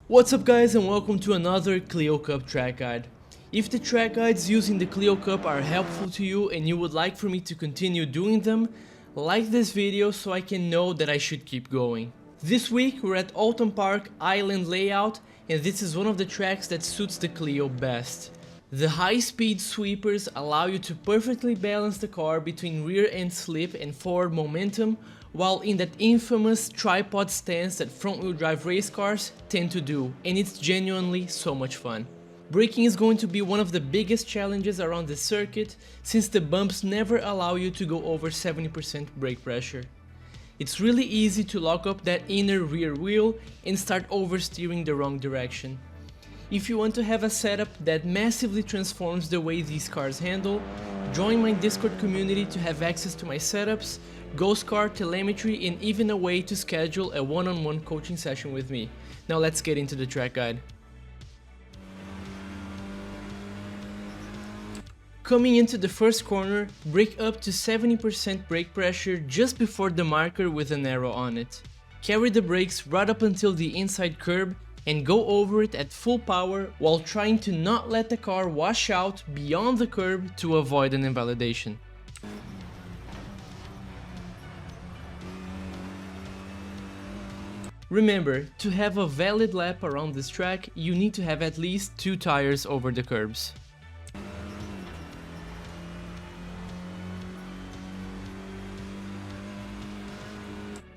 What's up guys, and welcome to another Clio Cup track guide. If the track guides using the Clio Cup are helpful to you and you would like for me to continue doing them, like this video so I can know that I should keep going. This week we're at Oulton Park Island layout, and this is one of the tracks that suits the Clio best. The high-speed sweepers allow you to perfectly balance the car between rear end slip and forward momentum, while in that infamous tripod stance that front-wheel drive race cars tend to do, and it's genuinely so much fun. Braking is going to be one of the biggest challenges around the circuit, since the bumps never allow you to go over 70% brake pressure. It's really easy to lock up that inner rear wheel and start oversteering the wrong direction. If you want to have a setup that massively transforms the way these cars handle, join my Discord community to have access to my setups, ghost car, telemetry, and even a way to schedule a one-on-one coaching session with me. Now let's get into the track guide. Coming into the first corner, brake up to 70% brake pressure just before the marker with an arrow on it. Carry the brakes right up until the inside curb and go over it at full power while trying to not let the car wash out beyond the curb to avoid an invalidation. Remember, to have a valid lap around this track, you need to have at least 2 tires over the curbs.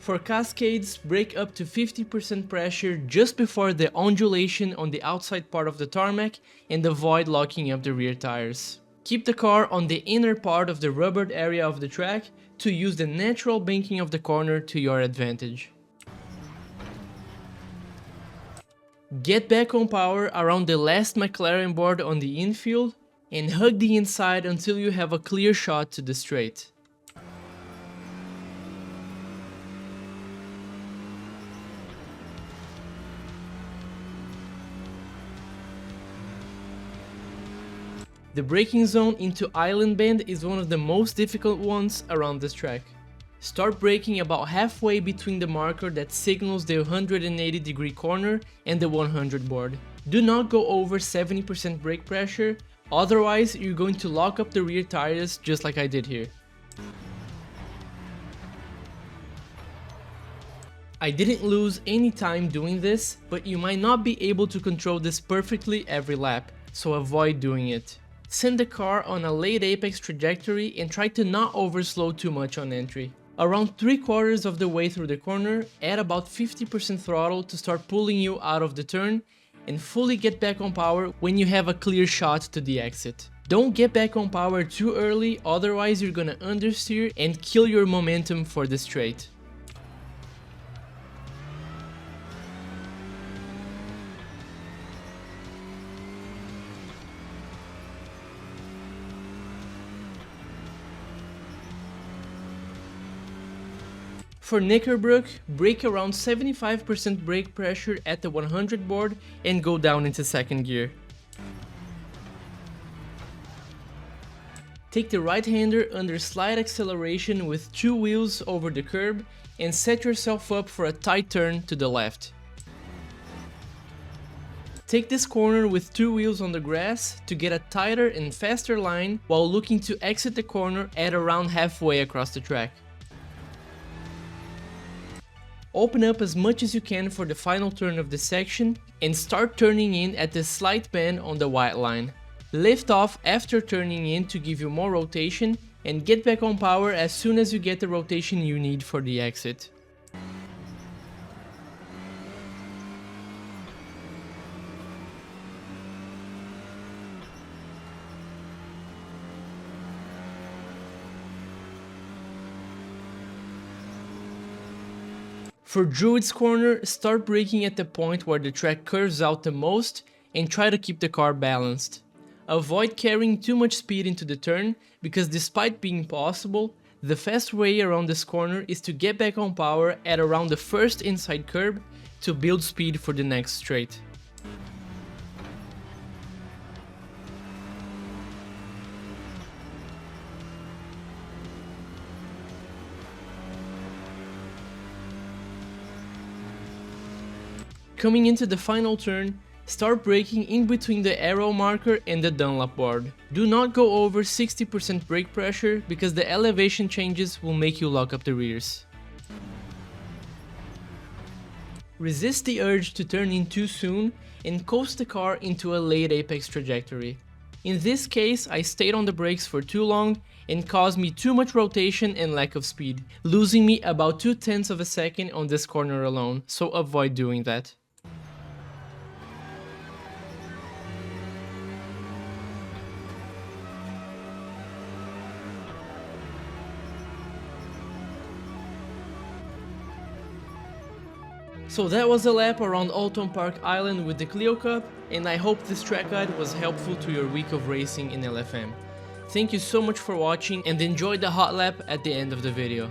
For Cascades, brake up to 50% pressure just before the undulation on the outside part of the tarmac and avoid locking up the rear tires. Keep the car on the inner part of the rubbered area of the track to use the natural banking of the corner to your advantage. Get back on power around the last McLaren board on the infield and hug the inside until you have a clear shot to the straight. The braking zone into Island Bend is one of the most difficult ones around this track. Start braking about halfway between the marker that signals the 180-degree corner and the 100 board. Do not go over 70% brake pressure, otherwise you're going to lock up the rear tires just like I did here. I didn't lose any time doing this, but you might not be able to control this perfectly every lap, so avoid doing it. Send the car on a late apex trajectory and try to not overslow too much on entry. Around 3/4 of the way through the corner, add about 50% throttle to start pulling you out of the turn, and fully get back on power when you have a clear shot to the exit. Don't get back on power too early, otherwise you're gonna understeer and kill your momentum for the straight. For Knickerbrook, brake around 75% brake pressure at the 100 board and go down into second gear. Take the right-hander under slight acceleration with 2 wheels over the curb and set yourself up for a tight turn to the left. Take this corner with 2 wheels on the grass to get a tighter and faster line while looking to exit the corner at around halfway across the track. Open up as much as you can for the final turn of the section and start turning in at the slight bend on the white line. Lift off after turning in to give you more rotation and get back on power as soon as you get the rotation you need for the exit. For Druids Corner, start braking at the point where the track curves out the most and try to keep the car balanced. Avoid carrying too much speed into the turn, because despite being possible, the fast way around this corner is to get back on power at around the first inside curb to build speed for the next straight. Coming into the final turn, start braking in between the arrow marker and the Dunlop board. Do not go over 60% brake pressure because the elevation changes will make you lock up the rears. Resist the urge to turn in too soon and coast the car into a late apex trajectory. In this case, I stayed on the brakes for too long and caused me too much rotation and lack of speed, losing me about 0.2 of a second on this corner alone, so avoid doing that. So that was a lap around Oulton Park Island with the Clio Cup, and I hope this track guide was helpful to your week of racing in LFM. Thank you so much for watching and enjoy the hot lap at the end of the video.